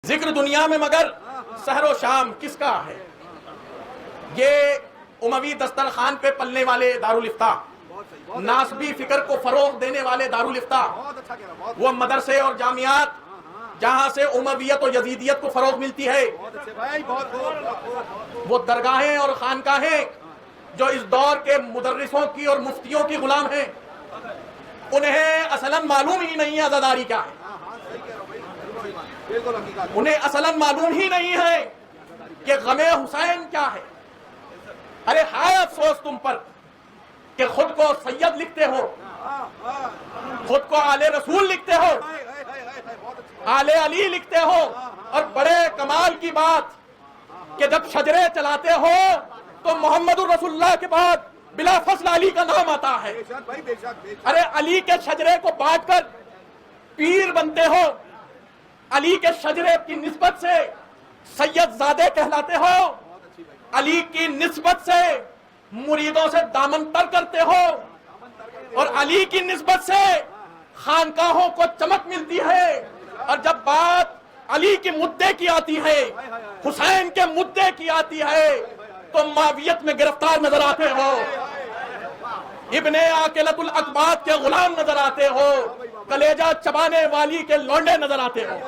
ذکر دنیا میں مگر سحر و شام کس کا ہے؟ یہ اموی دسترخوان پہ پلنے والے دارالفتاح، ناسبی فکر کو فروغ دینے والے دارالفتاح، وہ مدرسے اور جامعات جہاں سے امویت اور یزیدیت کو فروغ ملتی ہے، وہ درگاہیں اور خانقاہیں جو اس دور کے مدرسوں کی اور مفتیوں کی غلام ہیں، انہیں اصلاً معلوم ہی نہیں ہے عزاداری کیا ہے، انہیں اصلاً معلوم ہی نہیں ہے کہ غم حسین کیا ہے۔ ارے ہائے افسوس تم پر کہ خود کو سید لکھتے ہو، خود کو آل رسول لکھتے ہو، آل علی لکھتے ہو، اور بڑے کمال کی بات کہ جب شجرے چلاتے ہو تو محمد الرسول اللہ کے بعد بلا فصل علی کا نام آتا ہے۔ ارے علی کے شجرے کو بانٹ کر پیر بنتے ہو، علی کے شجرے کی نسبت سے سید زادے کہلاتے ہو، علی کی نسبت سے مریدوں سے دامن تر کرتے ہو، اور علی کی نسبت سے خانقاہوں کو چمک ملتی ہے، اور جب بات علی کے مدعے کی آتی ہے، حسین کے مدعے کی آتی ہے، تو معاویت میں گرفتار نظر آتے ہو، ابن عاقلۃ الاقباط کے غلام نظر آتے ہو، کلیجہ چبانے والی کے لونڈے نظر آتے ہو۔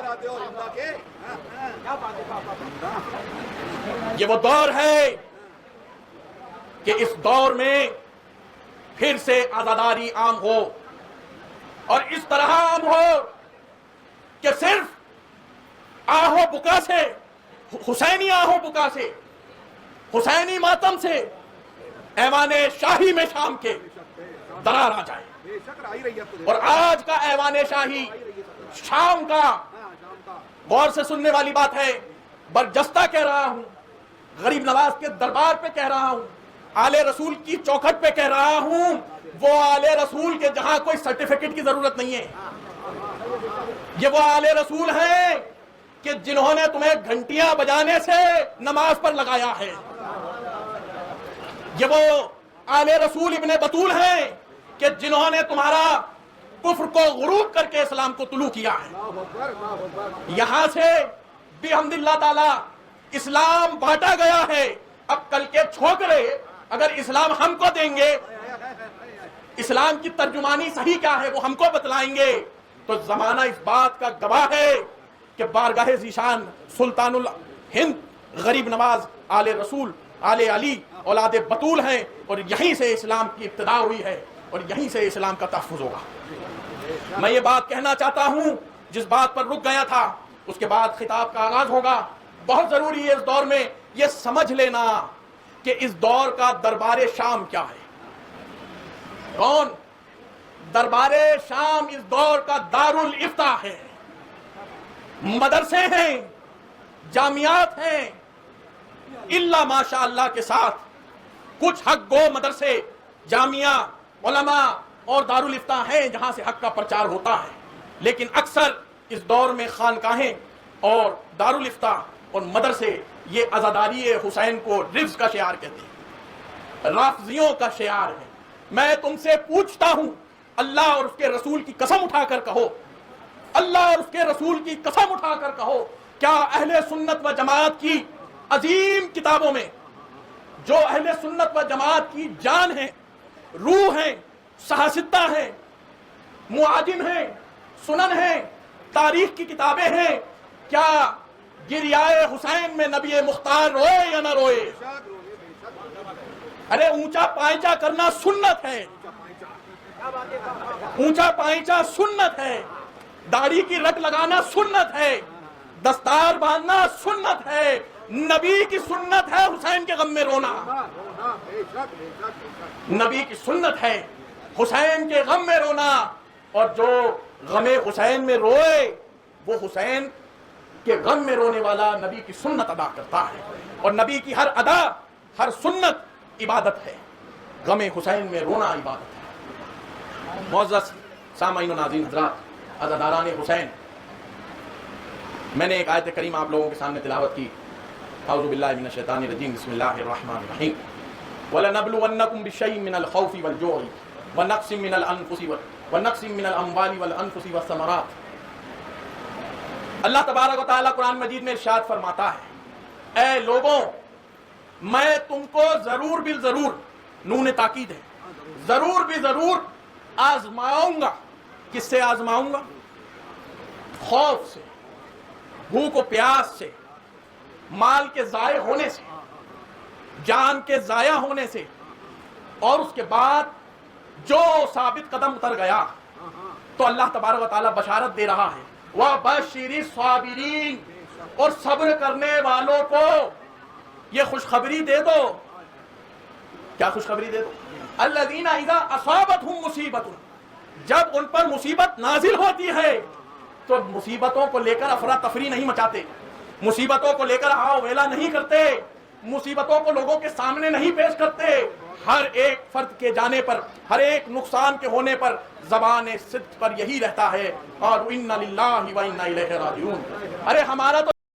یہ وہ دور ہے کہ اس دور میں پھر سے عزاداری عام ہو، اور اس طرح عام ہو کہ صرف آہو بکا سے، حسینی آہو بکا سے، حسینی ماتم سے ایوان شاہی میں شام کے درار آ جائے۔ اور آج کا ایوان شاہی شام کا، غور سے سننے والی بات ہے، برجستہ کہہ رہا ہوں، غریب نواز کے دربار پہ کہہ رہا ہوں، آل رسول کی چوکھٹ پہ کہہ رہا ہوں، وہ آل رسول کے جہاں کوئی سرٹیفکیٹ کی ضرورت نہیں ہے، یہ وہ آل رسول ہیں کہ جنہوں نے تمہیں گھنٹیاں بجانے سے نماز پر لگایا ہے، یہ وہ آل رسول ابن بطول ہیں کہ جنہوں نے تمہارا کفر کو غروب کر کے اسلام کو طلوع کیا ہے۔ یہاں سے بحمد اللہ تعالی اسلام بانٹا گیا ہے، اب کل کے چھوکرے اگر اسلام ہم کو دیں گے، اسلام کی ترجمانی صحیح کیا ہے وہ ہم کو بتلائیں گے، تو زمانہ اس بات کا گواہ ہے کہ بارگاہ ذیشان سلطان الہند غریب نواز آل رسول آل علی اولاد بطول ہیں، اور یہیں سے اسلام کی ابتدا ہوئی ہے، اور یہیں سے اسلام کا تحفظ ہوگا۔ میں یہ بات کہنا چاہتا ہوں، جس بات پر رک گیا تھا اس کے بعد خطاب کا آغاز ہوگا۔ بہت ضروری ہے اس دور میں یہ سمجھ لینا کہ اس دور کا دربار شام کیا ہے۔ کون؟ دربار شام اس دور کا دارالافتاء ہے، مدرسے ہیں، جامعات ہیں، الا ماشاء اللہ کے ساتھ کچھ حق گو مدرسے، جامعہ، علماء اور دارالافتاء ہیں جہاں سے حق کا پرچار ہوتا ہے، لیکن اکثر اس دور میں خانقاہیں اور دارالافتاء اور مدرسے یہ عزاداری حسین کو رفض کا شعار کہتے ہیں، رافضیوں کا شعار ہے۔ میں تم سے پوچھتا ہوں، اللہ اور اس کے رسول کی قسم اٹھا کر کہو، اللہ اور اس کے رسول کی قسم اٹھا کر کہو، کیا اہل سنت و جماعت کی عظیم کتابوں میں جو اہل سنت و جماعت کی جان ہے، روح ہیں، صحاستہ ہیں، معاجم ہیں، سنن ہیں، تاریخ کی کتابیں ہیں، کیا گریائے حسین میں نبی مختار روئے یا نہ روئے؟ ارے اونچا پائچا کرنا سنت ہے، اونچا پائچا سنت ہے، داڑھی کی رٹ لگانا سنت ہے، دستار باندھنا سنت ہے، نبی کی سنت ہے حسین کے غم میں رونا، نبی کی سنت ہے حسین کے غم میں رونا، اور جو غم حسین میں روئے وہ حسین کے غم میں رونے والا نبی کی سنت ادا کرتا ہے، اور نبی کی ہر ادا، ہر سنت عبادت ہے، غم حسین میں رونا عبادت ہے۔ معزز سامعین و ناظرین حضرات، عزاداران حسین، میں نے ایک آیت کریمہ آپ لوگوں کے سامنے تلاوت کی۔ اعوذ باللہ من الشیطان الرجیم، بسم اللہ الرحمن الرحیم۔ وَلَنَبْلُوَنَّكُمْ بِشَيْءٍ مِّنَ الْخَوْفِ وَالْجُوعِ وَنَقْصٍ مِّنَ الْأَنفُسِ وَالثَّمَرَاتِ۔ اللہ تبارک و تعالیٰ قرآن مجید میں ارشاد فرماتا ہے اے لوگوں میں تم کو ضرور بالضرور، نون تاکید ہے، ضرور بھی ضرور آزماؤں گا۔ کس سے آزماؤں گا؟ خوف سے، بھوک و پیاس سے، مال کے ضائع ہونے سے، جان کے ضائع ہونے سے، اور اس کے بعد جو ثابت قدم اتر گیا تو اللہ تبارک و تعالیٰ بشارت دے رہا ہے وَبَشِّرِ الصَّابِرِينَ، اور صبر کرنے والوں کو یہ خوشخبری دے دو۔ کیا خوشخبری دے دو؟ الَّذِينَ إِذَا أَصَابَتْهُمْ مُصِيبَةٌ، جب ان پر مصیبت نازل ہوتی ہے تو مصیبتوں کو لے کر افراتفری نہیں مچاتے، مصیبتوں کو لے کر ہاؤ ویلا نہیں کرتے، مصیبتوں کو لوگوں کے سامنے نہیں پیش کرتے، ہر ایک فرد کے جانے پر، ہر ایک نقصان کے ہونے پر زبان صدق پر یہی رہتا ہے اور اِنَّ لِلَّهِ وَإِنَّا إِلَيْهِ رَاجِعُونَ۔ ارے ہمارا تو